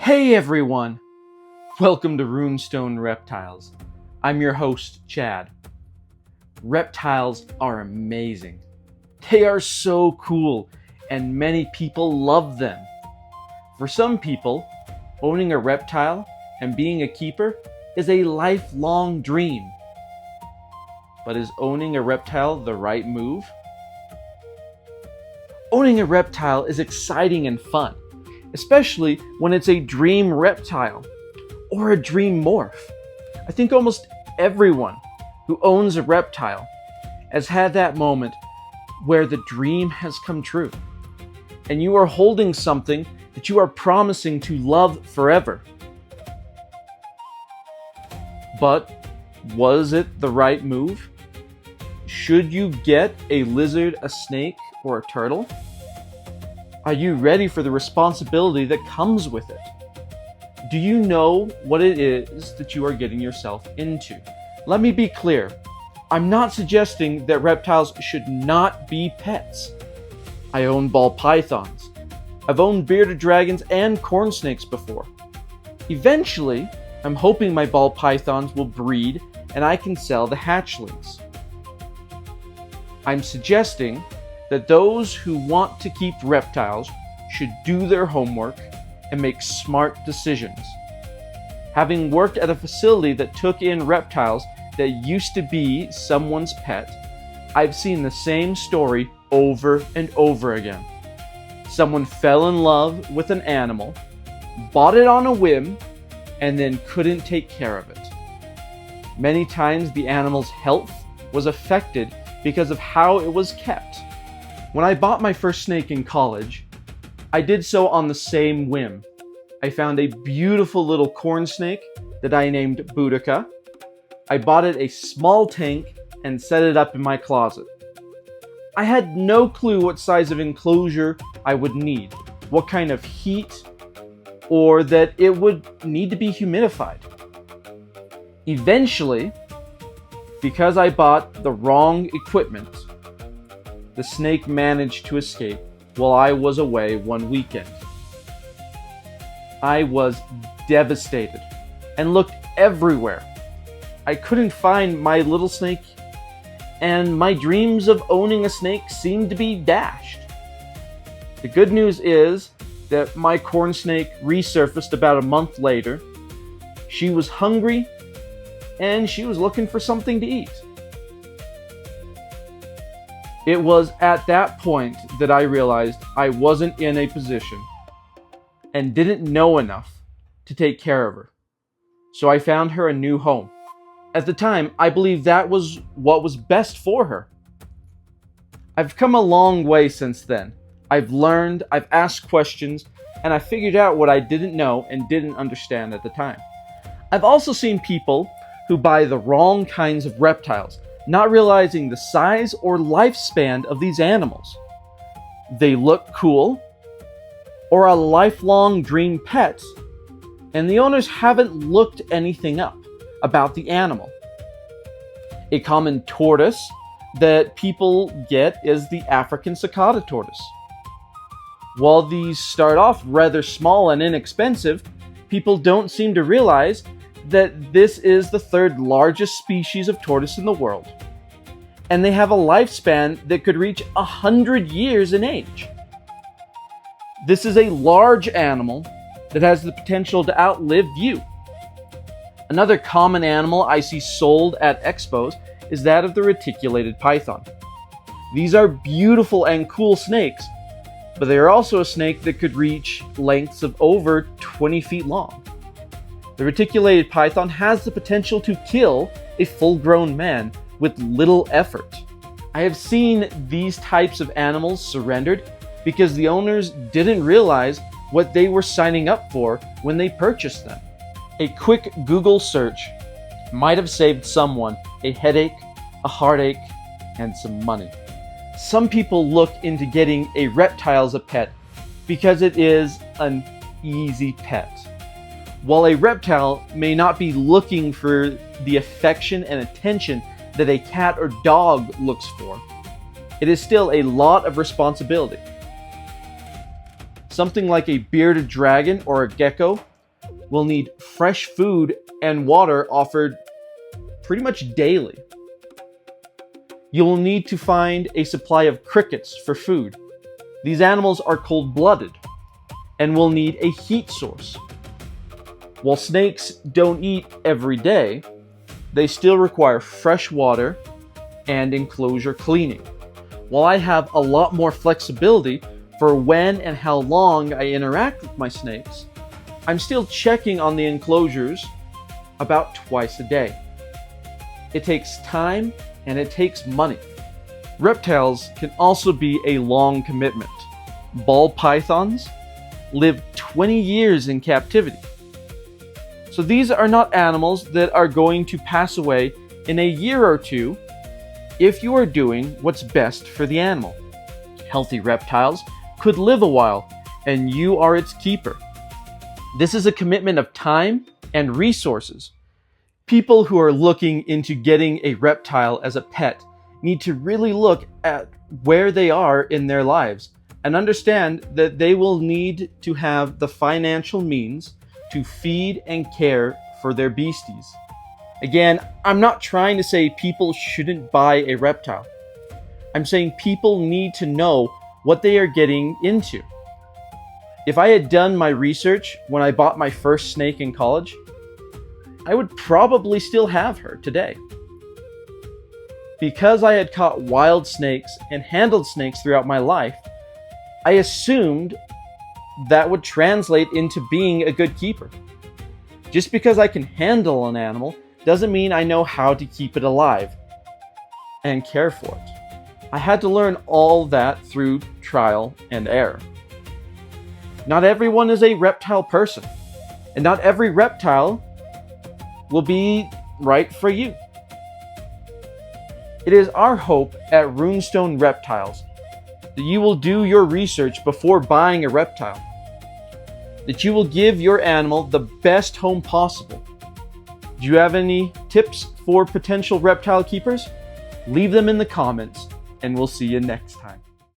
Hey everyone! Welcome to Runestone Reptiles. I'm your host, Chad. Reptiles are amazing. They are so cool, and many people love them. For some people, owning a reptile and being a keeper is a lifelong dream. But is owning a reptile the right move? Owning a reptile is exciting and fun, especially when it's a dream reptile or a dream morph. I think almost everyone who owns a reptile has had that moment where the dream has come true and you are holding something that you are promising to love forever. But was it the right move? Should you get a lizard, a snake, or a turtle? Are you ready for the responsibility that comes with it? Do you know what it is that you are getting yourself into? Let me be clear. I'm not suggesting that reptiles should not be pets. I own ball pythons. I've owned bearded dragons and corn snakes before. Eventually, I'm hoping my ball pythons will breed and I can sell the hatchlings. I'm suggesting that those who want to keep reptiles should do their homework and make smart decisions. Having worked at a facility that took in reptiles that used to be someone's pet, I've seen the same story over and over again. Someone fell in love with an animal, bought it on a whim, and then couldn't take care of it. Many times the animal's health was affected because of how it was kept. When I bought my first snake in college, I did so on the same whim. I found a beautiful little corn snake that I named Boudica. I bought it a small tank and set it up in my closet. I had no clue what size of enclosure I would need, what kind of heat, or that it would need to be humidified. Eventually, because I bought the wrong equipment, the snake managed to escape while I was away one weekend. I was devastated and looked everywhere. I couldn't find my little snake, and my dreams of owning a snake seemed to be dashed. The good news is that my corn snake resurfaced about a month later. She was hungry and she was looking for something to eat. It was at that point that I realized I wasn't in a position and didn't know enough to take care of her. So I found her a new home. At the time, I believed that was what was best for her. I've come a long way since then. I've learned, I've asked questions, and I figured out what I didn't know and didn't understand at the time. I've also seen people who buy the wrong kinds of reptiles, not realizing the size or lifespan of these animals. They look cool, or a lifelong dream pet, and the owners haven't looked anything up about the animal. A common tortoise that people get is the African cicada tortoise. While these start off rather small and inexpensive, people don't seem to realize that this is the third largest species of tortoise in the world, and they have a lifespan that could reach 100 years in age. This is a large animal that has the potential to outlive you. Another common animal I see sold at expos is that of the reticulated python. These are beautiful and cool snakes, but they are also a snake that could reach lengths of over 20 feet long. The reticulated python has the potential to kill a full-grown man with little effort. I have seen these types of animals surrendered because the owners didn't realize what they were signing up for when they purchased them. A quick Google search might have saved someone a headache, a heartache, and some money. Some people look into getting a reptile as a pet because it is an easy pet. While a reptile may not be looking for the affection and attention that a cat or dog looks for, it is still a lot of responsibility. Something like a bearded dragon or a gecko will need fresh food and water offered pretty much daily. You will need to find a supply of crickets for food. These animals are cold-blooded and will need a heat source. While snakes don't eat every day, they still require fresh water and enclosure cleaning. While I have a lot more flexibility for when and how long I interact with my snakes, I'm still checking on the enclosures about twice a day. It takes time and it takes money. Reptiles can also be a long commitment. Ball pythons live 20 years in captivity. So these are not animals that are going to pass away in a year or two if you are doing what's best for the animal. Healthy reptiles could live a while and you are its keeper. This is a commitment of time and resources. People who are looking into getting a reptile as a pet need to really look at where they are in their lives and understand that they will need to have the financial means to feed and care for their beasties. Again, I'm not trying to say people shouldn't buy a reptile. I'm saying people need to know what they are getting into. If I had done my research when I bought my first snake in college, I would probably still have her today. Because I had caught wild snakes and handled snakes throughout my life, I assumed that would translate into being a good keeper. Just because I can handle an animal doesn't mean I know how to keep it alive and care for it. I had to learn all that through trial and error. Not everyone is a reptile person, and not every reptile will be right for you. It is our hope at Runestone Reptiles that you will do your research before buying a reptile, that you will give your animal the best home possible. Do you have any tips for potential reptile keepers? Leave them in the comments, and we'll see you next time.